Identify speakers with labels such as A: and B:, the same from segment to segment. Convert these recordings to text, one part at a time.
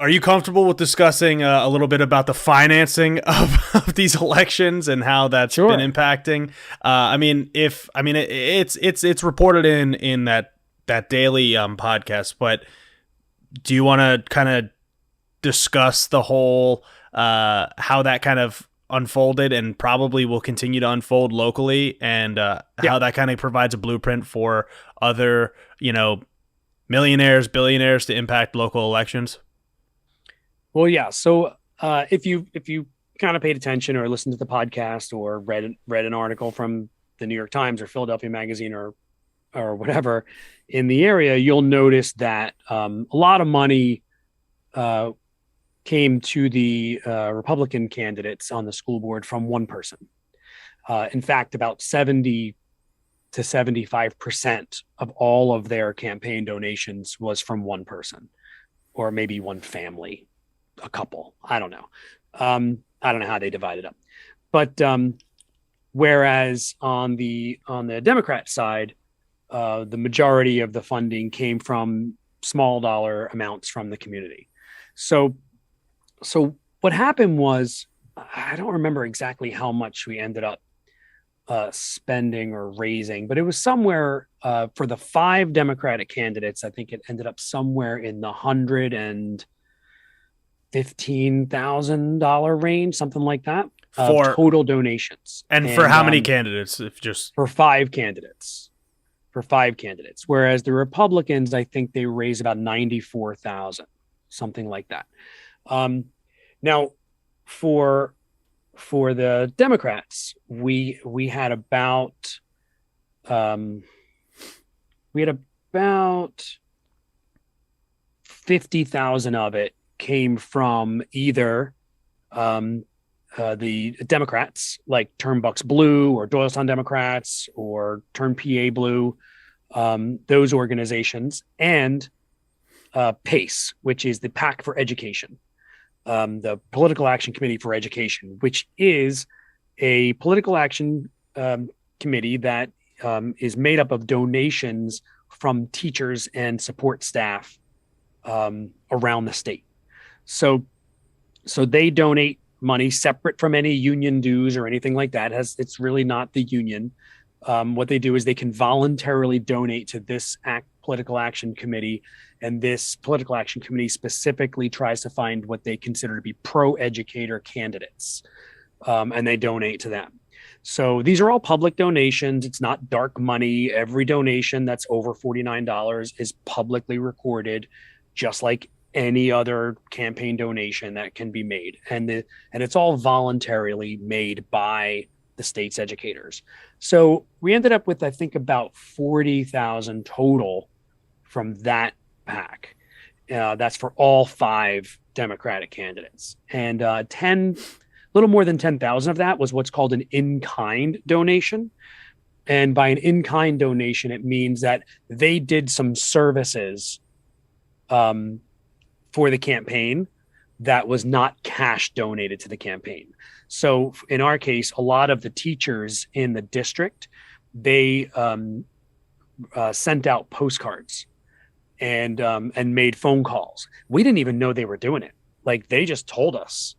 A: Are you comfortable with discussing a little bit about the financing of these elections and how that's been
B: Sure.
A: impacting? It's reported in that daily podcast, but do you want to kind of discuss the whole how that kind of unfolded and probably will continue to unfold locally, and
B: Yeah.
A: how that kind of provides a blueprint for other millionaires, billionaires to impact local elections?
B: Well, yeah. So if you kind of paid attention or listened to the podcast or read an article from the New York Times or Philadelphia Magazine or whatever in the area, you'll notice that a lot of money uh, came to the Republican candidates on the school board from one person. In fact, about 70 to 75% of all of their campaign donations was from one person or maybe one family, a couple. I don't know how they divide it up. But whereas on the Democrat side, the majority of the funding came from small dollar amounts from the community. So so what happened was I don't remember exactly how much we ended up spending or raising, but it was somewhere for the five Democratic candidates. I think it ended up somewhere in the $115,000 range, something like that, of
A: For
B: total donations,
A: and for
B: and
A: how many candidates? If just
B: for five candidates, whereas the Republicans, I think they raised about 94,000, something like that. Um, Now, for the Democrats, we had about um, we had about 50,000 of it came from either um, the Democrats, like Turnbuck's Blue or Doylestown Democrats or Turn PA Blue, those organizations, and PACE, which is the PAC for Education, the Political Action Committee for Education, which is a political action committee that is made up of donations from teachers and support staff around the state. So, so they donate money separate from any union dues or anything like that. It's really not the union. What they do is they can voluntarily donate to this political action committee, and this political action committee specifically tries to find what they consider to be pro-educator candidates, and they donate to them. So these are all public donations. It's not dark money. Every donation that's over $49 is publicly recorded, just like any other campaign donation that can be made, and it's all voluntarily made by the state's educators. So we ended up with, I think, about 40,000 total from that pack. That's for all five Democratic candidates, and a little more than 10,000 of that was what's called an in-kind donation. And by an in-kind donation, it means that they did some services um, for the campaign that was not cash donated to the campaign. So in our case, a lot of the teachers in the district, they sent out postcards and made phone calls. We didn't even know they were doing it. Like they just told us.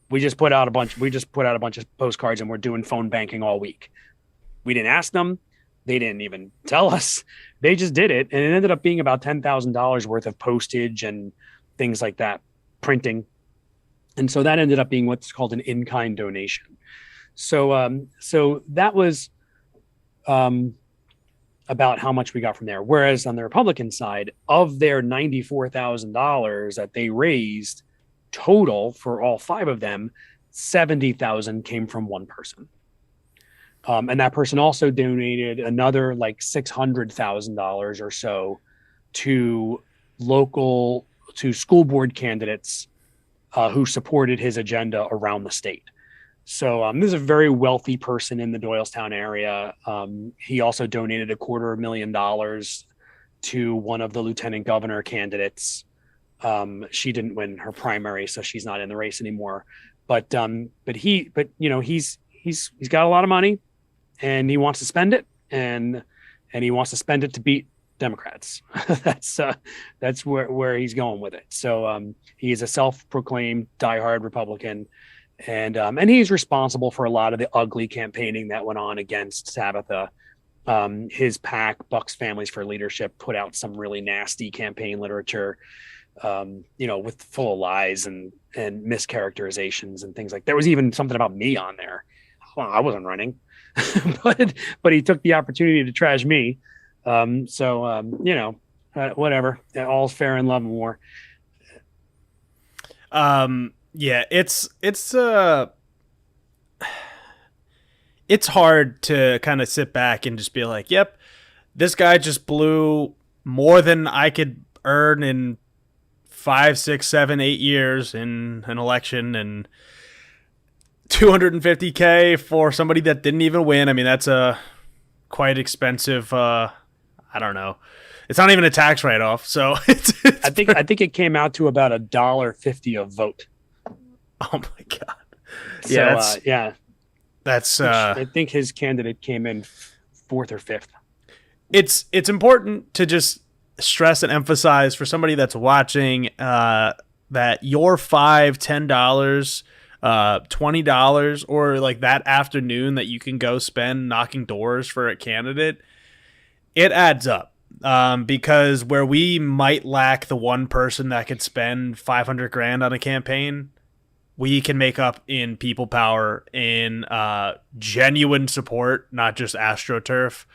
B: We just put out a bunch of postcards and we're doing phone banking all week. We didn't ask them. They didn't even tell us. They just did it, and it ended up being about $10,000 worth of postage and things like that, printing. And so that ended up being what's called an in-kind donation. So that was um, about how much we got from there. Whereas on the Republican side, of their $94,000 that they raised total for all five of them, 70,000 came from one person. And that person also donated another like $600,000 or so to school board candidates who supported his agenda around the state. So this is a very wealthy person in the Doylestown area. He also donated $250,000 to one of the lieutenant governor candidates. She didn't win her primary, so she's not in the race anymore. But he's got a lot of money, and he wants to spend it, and he wants to spend it to beat Democrats. that's that's where he's going with it. So he is a self-proclaimed diehard Republican, and he's responsible for a lot of the ugly campaigning that went on against Tabitha. His PAC, Bucks Families for Leadership, put out some really nasty campaign literature, with full of lies and mischaracterizations and things like. There was even something about me on there. Well, I wasn't running, but he took the opportunity to trash me. Whatever. All's fair in love and war.
A: Yeah, it's hard to kind of sit back and just be like, yep, this guy just blew more than I could earn in 5, 6, 7, 8 years in an election, and $250K for somebody that didn't even win. I mean, that's a quite expensive. I don't know. It's not even a tax write-off, so
B: I think it came out to about $1.50 a vote.
A: Oh my god!
B: Yeah,
A: that's.
B: I think his candidate came in fourth or fifth.
A: It's important to just stress and emphasize for somebody that's watching that your $5, $10, $20, or like that afternoon that you can go spend knocking doors for a candidate, it adds up. Because where we might lack the one person that could spend $500,000 on a campaign, we can make up in people power, in genuine support, not just AstroTurf.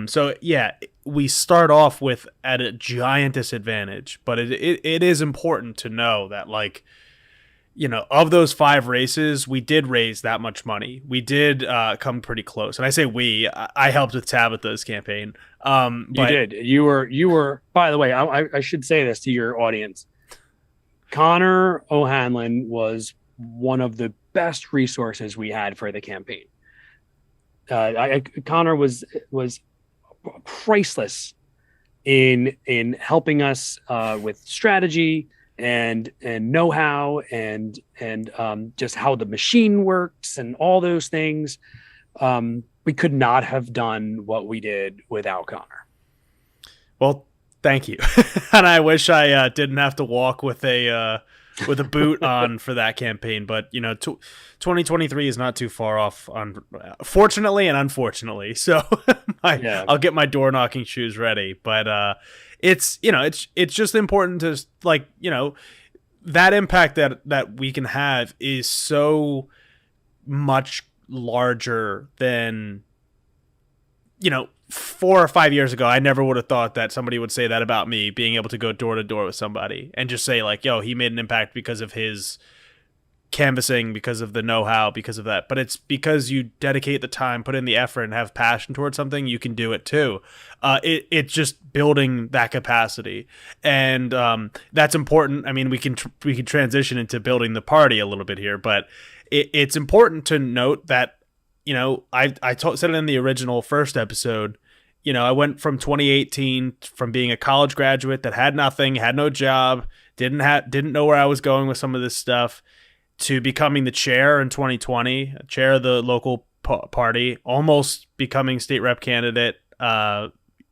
A: So yeah, we start off with at a giant disadvantage, but it is important to know that, like, of those 5 races, we did raise that much money. We did come pretty close. And I say I helped with Tabitha's campaign.
B: You did. You were, by the way, I should say this to your audience. Connor OHanlon was one of the best resources we had for the campaign. Connor was priceless in helping us with strategy and know-how and just how the machine works and all those things. We could not have done what we did without Connor.
A: Well, thank you. And I wish I didn't have to walk with a boot on for that campaign, but 2023 is not too far off, fortunately and unfortunately. So I'll get my door knocking shoes ready, but it's just important to, like, that impact that we can have is so much larger than 4 or 5 years ago. I never would have thought that somebody would say that about me, being able to go door to door with somebody and just say, like, yo, he made an impact because of his canvassing, because of the know-how, because of that. But it's because you dedicate the time, put in the effort, and have passion towards something, you can do it too. It's just building that capacity, and that's important. I mean, we can transition into building the party a little bit here, but it's important to note that I said it in the original first episode. I went from 2018, from being a college graduate that had nothing, had no job, didn't know where I was going with some of this stuff, to becoming the chair in 2020, chair of the local party, almost becoming state rep candidate,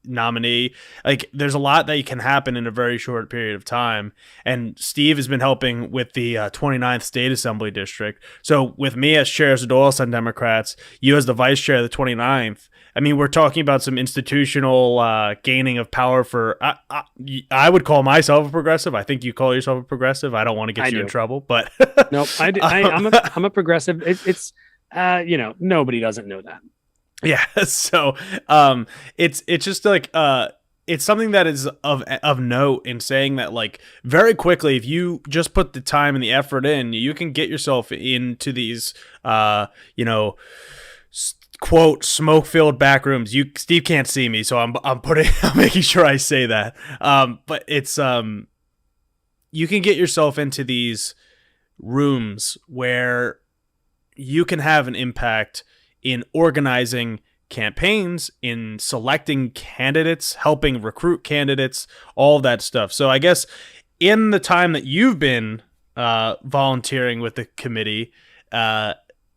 A: nominee. Like, there's a lot that can happen in a very short period of time. And Steve has been helping with the 29th State Assembly District. So with me as chair of the Doylestown Democrats, you as the vice chair of the 29th, I mean, we're talking about some institutional gaining of power for, I would call myself a progressive. I think you call yourself a progressive. I don't want to get you in trouble, but
B: nope, I'm a progressive. It's nobody doesn't know that.
A: Yeah. So it's just like it's something that is of note in saying that, like, very quickly, if you just put the time and the effort in, you can get yourself into these quote smoke-filled back rooms. Steve can't see me, so I'm making sure I say that. But it's you can get yourself into these rooms where you can have an impact in organizing campaigns, in selecting candidates, helping recruit candidates, all of that stuff. So I guess in the time that you've been volunteering with the committee,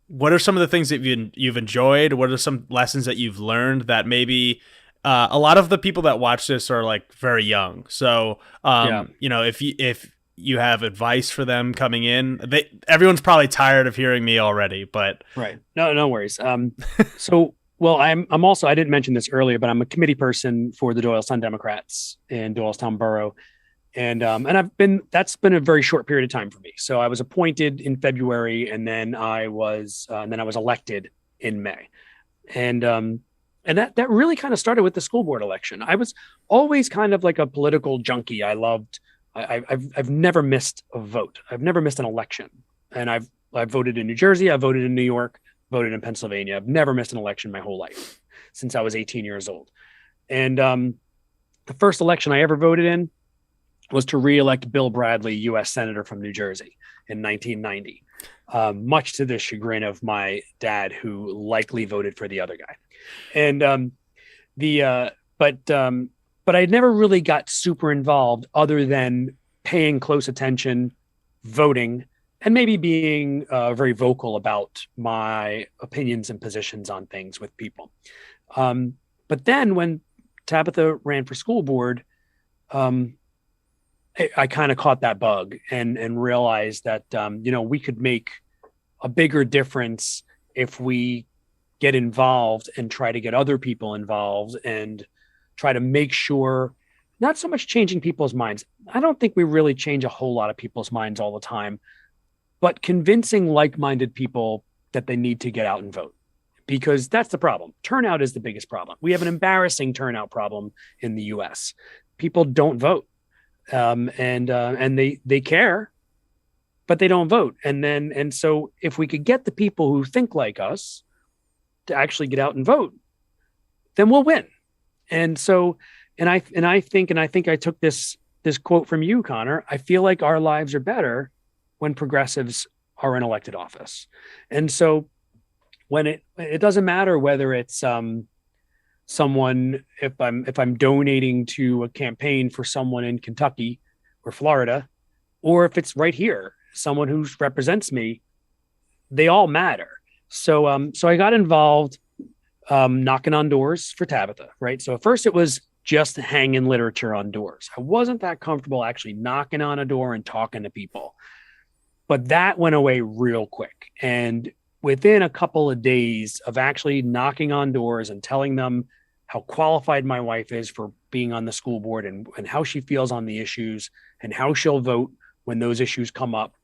A: what are some of the things that you've enjoyed? What are some lessons that you've learned that maybe a lot of the people that watch this are like very young. So,
B: Yeah.
A: if you have advice for them coming in, everyone's probably tired of hearing me already, but
B: Right. No, no worries. So, well, I'm also, I didn't mention this earlier, but I'm a committee person for the Doylestown Democrats in Doylestown Borough. That's been a very short period of time for me. So I was appointed in February, and then I was elected in May. And that really kind of started with the school board election. I was always kind of like a political junkie. I've never missed a vote. I've never missed an election. And I've voted in New Jersey, I've voted in New York, voted in Pennsylvania. I've never missed an election my whole life since I was 18 years old. And the first election I ever voted in was to reelect Bill Bradley, U.S. Senator from New Jersey in 1990, much to the chagrin of my dad, who likely voted for the other guy. And but I never really got super involved other than paying close attention, voting, and maybe being very vocal about my opinions and positions on things with people. But then when Tabitha ran for school board, I kind of caught that bug and realized that, we could make a bigger difference if we get involved and try to get other people involved and try to make sure, not so much changing people's minds. I don't think we really change a whole lot of people's minds all the time, but convincing like-minded people that they need to get out and vote, because that's the problem. Turnout is the biggest problem. We have an embarrassing turnout problem in the US. People don't vote. And they care, but they don't vote. And so if we could get the people who think like us to actually get out and vote, then we'll win. And so, and I think I took this quote from you, Connor. I feel like our lives are better when progressives are in elected office. And so when it doesn't matter whether it's, someone, if I'm donating to a campaign for someone in Kentucky or Florida, or if it's right here, someone who represents me, they all matter. So I got involved, knocking on doors for Tabitha, right? So at first it was just hanging literature on doors. I wasn't that comfortable actually knocking on a door and talking to people, but that went away real quick. And within a couple of days of actually knocking on doors and telling them how qualified my wife is for being on the school board and how she feels on the issues and how she'll vote when those issues come up,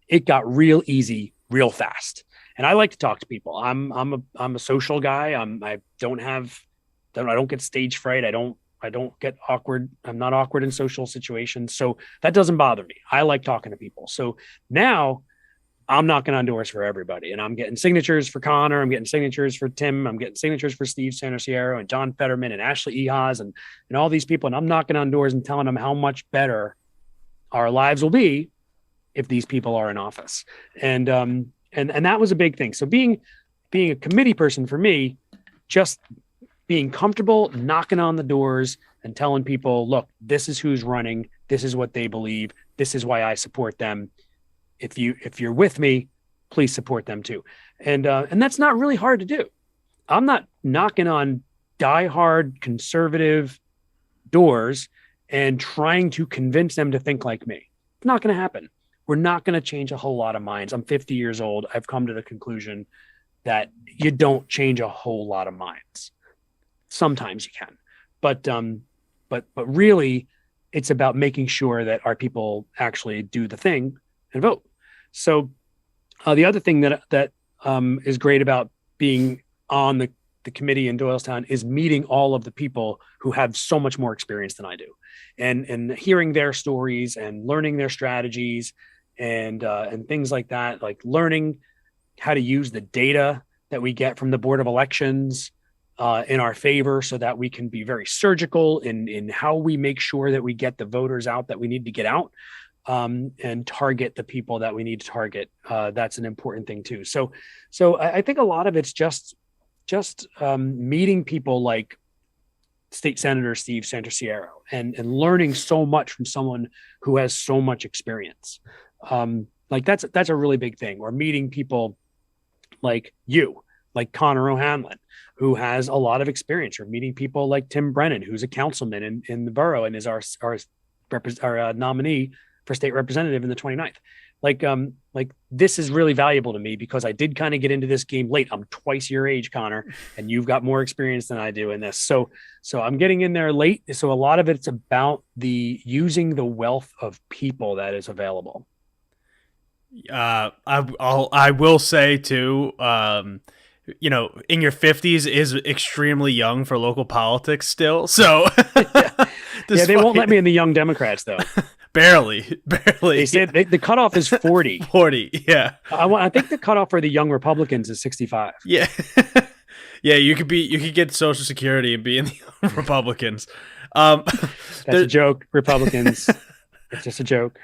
B: it got real easy, real fast. And I like to talk to people. I'm a social guy. I don't get stage fright. I don't get awkward. I'm not awkward in social situations. So that doesn't bother me. I like talking to people. So now I'm knocking on doors for everybody, and I'm getting signatures for Connor. I'm getting signatures for Tim. I'm getting signatures for Steve Santerciero and John Fetterman and Ashley Ehas and all these people. And I'm knocking on doors and telling them how much better our lives will be if these people are in office. And that was a big thing. So being a committee person for me, just being comfortable knocking on the doors and telling people, look, this is who's running. This is what they believe. This is why I support them. If you're with me, please support them too. And that's not really hard to do. I'm not knocking on diehard conservative doors and trying to convince them to think like me. It's not going to happen. We're not going to change a whole lot of minds. I'm 50 years old. I've come to the conclusion that you don't change a whole lot of minds. Sometimes you can, but really it's about making sure that our people actually do the thing and vote. So the other thing that is great about being on the committee in Doylestown is meeting all of the people who have so much more experience than I do, and hearing their stories and learning their strategies and things like that, like learning how to use the data that we get from the Board of Elections in our favor, so that we can be very surgical in how we make sure that we get the voters out that we need to get out. And target the people that we need to target. That's an important thing too. So I think a lot of it's just meeting people like State Senator Steve Santerciero and learning so much from someone who has so much experience. Like that's a really big thing. Or meeting people like you, like Connor OHanlon, who has a lot of experience, or meeting people like Tim Brennan, who's a councilman in the borough and is our nominee for state representative in the 29th. Like this is really valuable to me because I did kind of get into this game late. I'm twice your age, Connor, and you've got more experience than I do in this. So I'm getting in there late. So a lot of it's about using the wealth of people that is available.
A: I will say too, you know, in your 50s is extremely young for local politics still. So
B: yeah, they won't let me in the Young Democrats though.
A: barely.
B: They said the cutoff is 40.
A: 40, yeah.
B: I think the cutoff for the Young Republicans is 65.
A: Yeah. Yeah, you could get Social Security and be in the Republicans.
B: That's a joke, Republicans. It's just a joke.